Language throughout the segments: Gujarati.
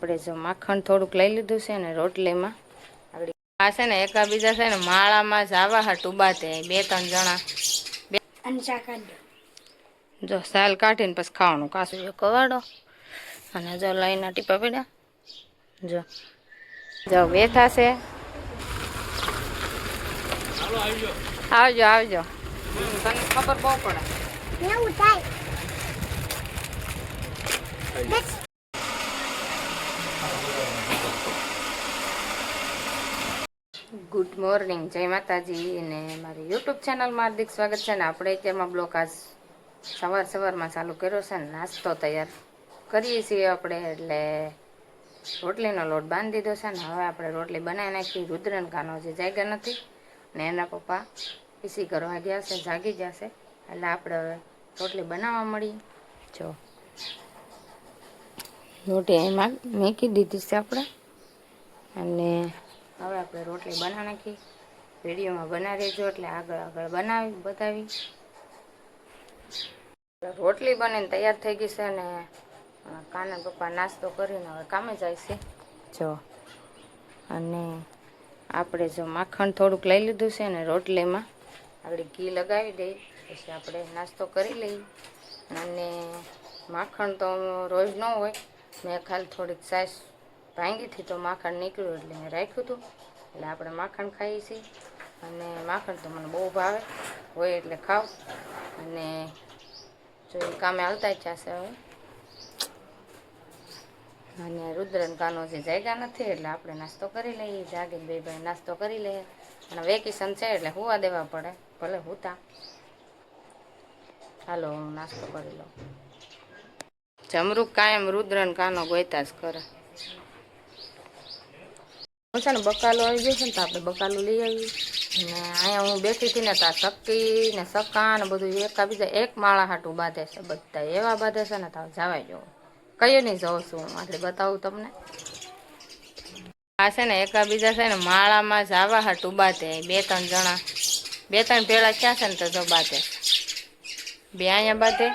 આપણે જો માખણ થોડુંક લઈ લીધું છે ને રોટલીમાં આગળ આ છે ને એકાબીજા છે ને માળામાં જવા હાટું બાતે 2-3 જણા જો સાલ કાઢીને પછી ખાવાનું કાસું જો કવાડો અને જો લાઈના ટીપા પડ્યા જો જો બેઠા છે આવજો આવજો તને ખબર બહુ પડે એવું થાય ગુડ મોર્નિંગ જય માતાજી ને મારી યુટ્યુબ ચેનલમાં હાર્દિક સ્વાગત છે ને આપણે અત્યારમાં બ્લોગ આજ સવારમાં ચાલુ કર્યો છે ને નાસ્તો તૈયાર કરીએ છીએ આપણે એટલે રોટલીનો લોટ બાંધી દીધો છે ને હવે આપણે રોટલી બનાવી નાખી રુદ્રન કાનો જે જાગ્યા નથી ને એના પપ્પા પીસી કરવા ગયા છે જાગી જશે એટલે આપણે હવે રોટલી બનાવવા મળી જો રોટી એમાં મેકી દીધી છે આપણે અને હવે આપણે રોટલી બનાવી નાખી વિડીયોમાં બનાવી રહેજો એટલે આગળ બનાવી બતાવી રોટલી બનીને તૈયાર થઈ ગઈ છે અને કાના પપ્પા નાસ્તો કરીને હવે કામે જાય છે જો અને આપણે જો માખણ થોડુંક લઈ લીધું છે ને રોટલીમાં આગળ ઘી લગાવી દઈ પછી આપણે નાસ્તો કરી લઈએ અને માખણ તો રોજ ન હોય મેં ખાલી થોડીક સાઈઝ ભાંગીથી તો માખણ નીકળ્યું એટલે મેં રાખ્યું હતું એટલે આપણે માખણ ખાઈએ છીએ અને માખણ તો મને બહુ ભાવે હોય એટલે ખાવ અને જો એ કામે હાલતા જ જશે હવે અને રુદ્રન કાનો જે જાગ્યા નથી એટલે આપણે નાસ્તો કરી લઈએ જાગીને બે ભાઈ નાસ્તો કરી લઈએ અને વેકેશન છે એટલે હુવા દેવા પડે ભલે હુતા હાલો હું નાસ્તો કરી લઉં જમરૂક કાયમ રુદ્રન કાનો ગોઈતા જ કરે છે ને બકાલો આવી ગયો છે ને તો આપણે બકાલું લઈ આવીએ ને અહીંયા હું બેઠી હતી ને તો આ શક્તિ ને સકા ને બધું એકાબીજા એક માળા હાટું બાંધે છે બધા એવા બાંધે છે ને તો જવાય જવું કયો નહીં જાઉં છું હું એટલે બતાવું તમને આ છે ને એકાબીજા છે ને માળામાં જવા હાટું બાંધે 2-3 જણા 2-3 ભેળા ક્યાં છે ને તો જો બાંધે બે અહીંયા બાંધે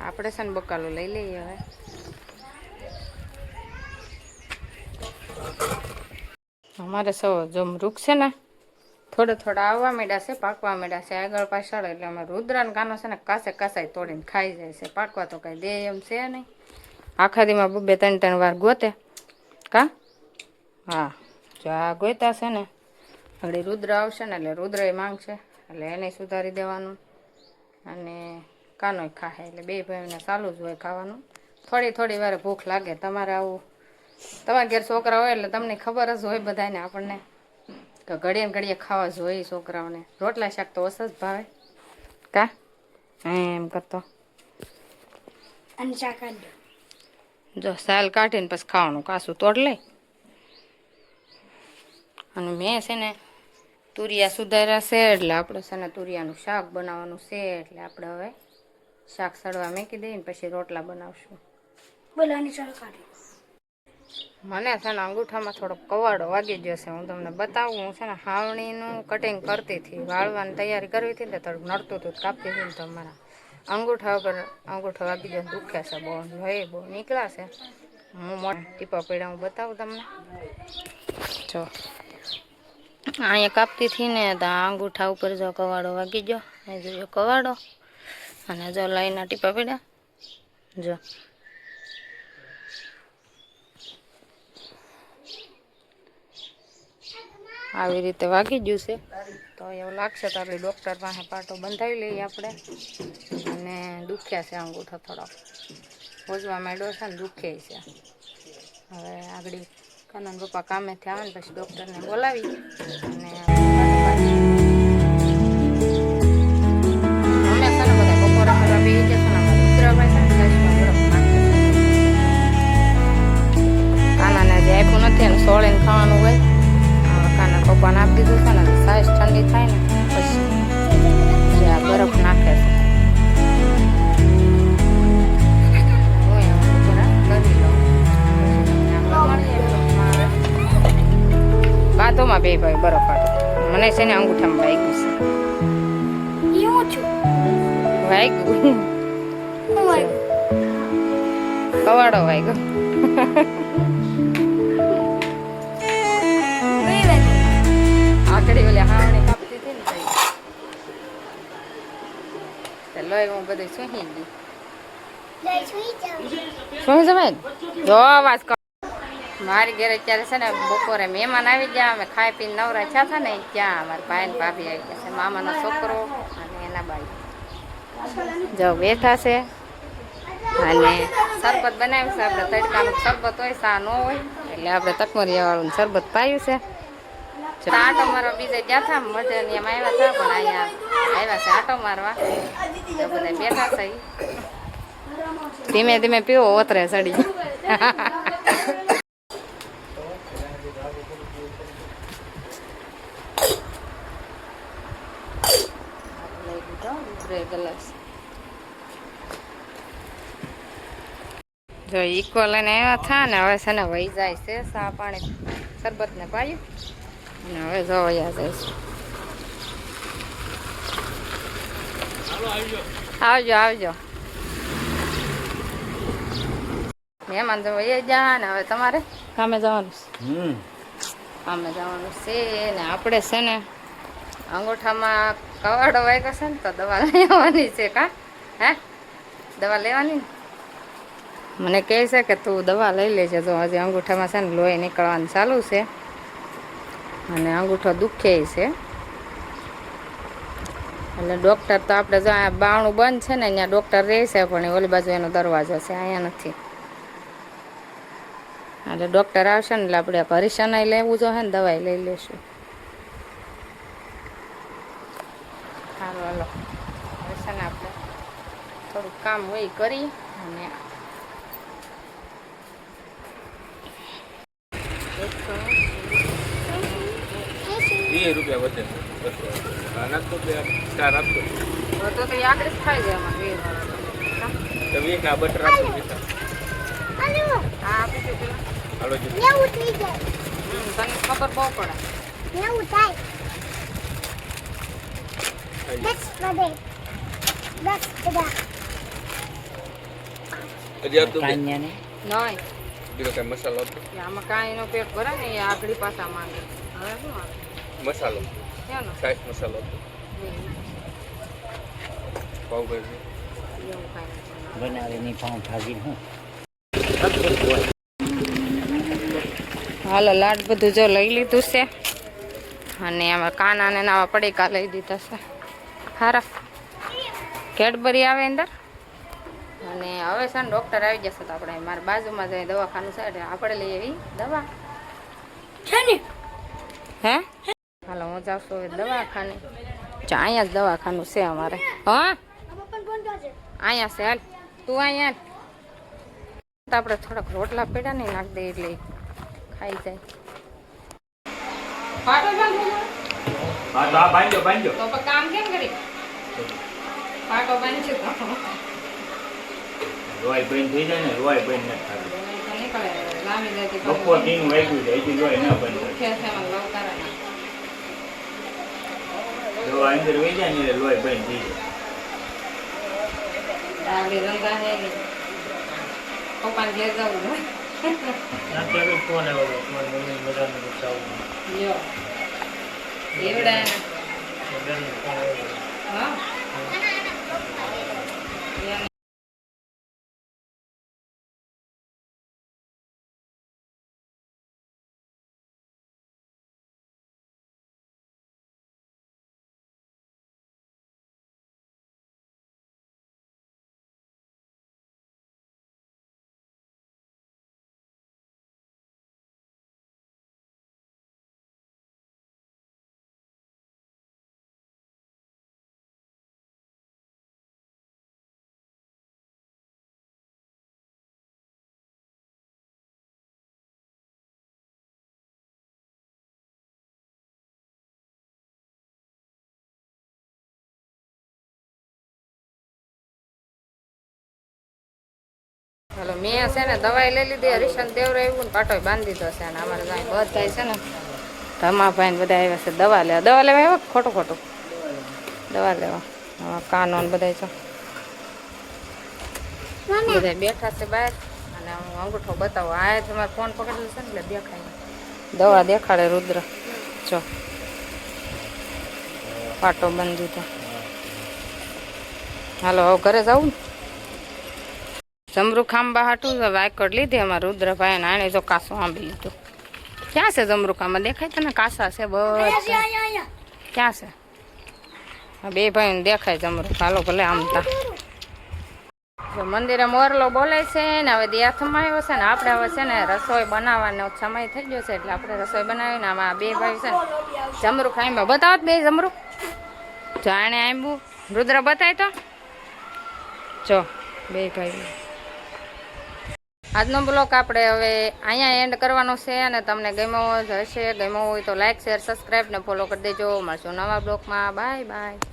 આપણે છે ને બકાલું લઈ લઈએ હવે અમારે સૌ જો વૃક્ષ છે ને થોડા આવવા માંડ્યા છે પાકવા માંડ્યા છે આગળ પાછળ એટલે અમે રુદ્રન કાનો છે ને કાસાય તોડીને ખાઈ જાય છે પાકવા તો કઈ દે એમ છે નહીં આખા દીમાં 2-3 વાર ગોતે કા હા જો આ ગોતા છે ને આગળ રુદ્ર આવશે ને એટલે રુદ્ર એ માંગશે એટલે એને સુધારી દેવાનું અને કાનો ખાહે એટલે બે ભાઈને ચાલુ જ હોય ખાવાનું થોડી વારે ભૂખ લાગે તમારે આવું તમારા ઘેર છોકરા હોય એટલે તમને ખબર જ હોય બધાને આપણને કે ઘડીએ ખાવા જોઈએ છોકરાઓને રોટલા શાક તો ઓછા જ ભાવે કા એમ કરતો જો સાલ કાઢીને પછી ખાવાનું કાસું તોડ લઈ અને મેં છે ને તુરિયા સુધાર્યા છે એટલે આપણે છે ને તુરિયાનું શાક બનાવવાનું છે એટલે આપણે હવે શાક સડવા મૂકી દઈને પછી રોટલા બનાવશું મને છે ને અંગૂઠામાં થોડો કવાડો વાગી ગયો છે હું તમને બતાવું હું છે ને હાવણીનું કટિંગ કરતી હતી વાળવાની તૈયારી કરવી હતી ને થોડુંક નડતું હતું કાપતી હતી ને તો મારા અંગૂઠા વગર અંગૂઠો વાગી ગયો દુખ્યા છે બહુ નીકળ્યા છે હું મોટા ટીપા પડ્યા હું બતાવું તમને જો અહીંયા કાપતી હતી ને તો અંગૂઠા ઉપર જો કવાડો વાગી ગયો એ જોયો કવાડો અને જો લાઈના ટીપા પડ્યા જો આવી રીતે વાગી ગયું છે તો એવું લાગશે તો આપણે ડૉક્ટર પાસે પાટો બંધાવી લઈએ આપણે અને દુખ્યા છે અંગૂઠો થોડો હોજવા માંડ્યો છે ને દુખે છે હવે આગળ કાનન પપ્પા કામેથી આવે ને પછી ડૉક્ટરને બોલાવી અને સોળીને ખાવાનું હોય કાના પપ્પાને આપી દીધું છે ને સાઈઝ ઠંડી થાય ને પછી આ બરફ નાખે છે બાથોમાં બે ભાઈ બરફ આટો મને છે ને અંગૂઠામાં વાગી ગયું છે વાગ્યું કવાડો વાગ્યો આખડી ઓલી હાવણી કાપતી હતી ને લોહી હું બધું સુહી ગઈ શું જમાય જો અવાજ મારી ઘરે અત્યારે છે ને બપોરે મહેમાન આવી ગયા અમે ખાઈ પીને નવરા થયા હતા ને ત્યાં અમારા ભાઈ ને ભાભી આવી ગયા છે મામાનો છોકરો અને એના બાઈ જો બેઠા છે અને શરબત બનાવ્યું છે આપણે તડકાનું શરબત હોય સા ન હોય એટલે આપણે તકમરિયા વાળું શરબત પાયું છે આટો મારવા બીજે ગયા હતા મજરની એમ આવ્યા હતા પણ અહીંયા આવ્યા છે આટો મારવા તો બધા બેઠા છે ધીમે ધીમે પીવો ઓતરે ચડી જો ઈકો લઈને આવ્યા હતા ને હવે છે ને વહી જાય છે સા પાણી શરબત ને પાયું અને હવે જો વયા જાય છે આવજો આવજો મહેમાન જો વહી ગયા ને હવે તમારે કામે જવાનું છે કામે જવાનું છે ને આપણે છે ને અંગૂઠામાં કવાડો વાગ્યો છે ને તો દવા લેવાની છે કા હે દવા લેવાની ને મને કહે છે કે તું દવા લઈ લેજે તો હજી અંગૂઠામાં છે ને લોહી નીકળવાનું ચાલુ છે અને અંગૂઠો દુખે છે એટલે ડૉક્ટર તો આપણે જો આ બાવણું બંધ છે ને અહીંયા ડૉક્ટર રહે છે પણ ઓલી બાજુ એનો દરવાજો છે અહીંયા નથી એટલે ડૉક્ટર આવશે ને એટલે આપણે પરીક્ષણ લેવું જોઈએ ને દવાઈ લઈ લઈશું સારું હાલો હવે છે ને આપણે થોડુંક કામ હોય કરી અને 20 રૂપિયા વધે નાખતો ચાર આપતો તો આગળ થાય છે એમાં 20 ના બટર આપતો હા આપી દો પેલા હાલો જી તને ખબર બહુ પડે હજી આપતો નહીં બીજો કઈ મસાલો આપતો આમાં કાંઈ એનો પેટ ભરે ને એ આગળ પાછા માંગે હવે શું આવે મસાલો શેનો સાઈઝ મસાલો આપતો પાવભાજી એવું કાંઈ બનાવેલી પાઉંભાજી હું હાલો લાડ બધું જો લઈ લીધું છે અને આમાં કાનાને નાવા પડીકા લઈ દીધા છે હારા કેડબરી આવે અંદર અને હવે છે ને ડૉક્ટર આવી જશે તો આપણે મારા બાજુમાં જઈ દવાખાનું છે એટલે આપણે લઈ એવી દવા હે હાલો હું જાઉં છું દવાખાને અહીંયા જ દવાખાનું છે અમારે હા અહીંયા છે હાલ તું અહીંયા તો આપણે થોડાક રોટલા પડ્યા નહીં નાખ દે એટલે ખાઈ જાય પાટો બાંધો તો કામ કેમ કરી પાટો બાંધજો રોય બેન થઈ જાય ને રોય બેન ન થાય નીકળે લાંબી જતી બપોર દિન વાગ્યું જાય એટલે રોય ના બંધ છે એમાં લવ કરે જો અંદર વહી જાય ને રોય બેન થઈ જાય આગળ રંગા હે ને પપ્પાને ઘેર જવું હોય અત્યારે ફોન આવ્યો ફોન મમ્મી મજાને બતાવું લ્યો એવડા હા હાલો મેં છે ને દવાઈ લઈ લીધી હરીશન દેવરા એવું ને પાટો બાંધી દીધો છે અને અમારે ત્યાં બધા છે ને ધમાભાઈ ને બધા આવ્યા છે દવા લેવા આવ્યા ખોટું દવા લેવા કાનો ને બધા છે બધા બેઠા છે બહાર અને હું અંગૂઠો બતાવો આ તમારે ફોન પકડેલો છે ને એટલે દેખાય દવા દેખાડે રુદ્ર જો પાટો બંધ દીધો હાલો હવે ઘરે જવું ને જમરૂ ખાંબા હાટું વાયકડ લીધી અમારા રુદ્રભાઈ ને આને જો કાસો આંબી લીધું ક્યાં છે જમરૂ ખાંબા દેખાય તને કાસા છે બસ ક્યાં છે આ બે ભાઈ દેખાય જમરૂ હાલો ભલે આમતા જો મંદિરે મોરલો બોલાય છે ને હવે દિયાથમાં આવ્યો છે ને આપણે હવે છે ને રસોઈ બનાવવાનો સમય થઈ ગયો છે એટલે આપણે રસોઈ બનાવીને આમાં બે ભાઈ છે ને જમરૂ ખાઈમાં બતાવો બે જમરૂ જાણે આંબું રુદ્ર બતાય તો જો બે ભાઈ આજનો બ્લોગ આપણે હવે અહીંયા એન્ડ કરવાનો છે અને તમને ગમ્યો હશે ગમ્યો હોય તો લાઈક શેર સબસ્ક્રાઈબ ને ફોલો કરી દેજો મળશું નવા બ્લોગમાં બાય બાય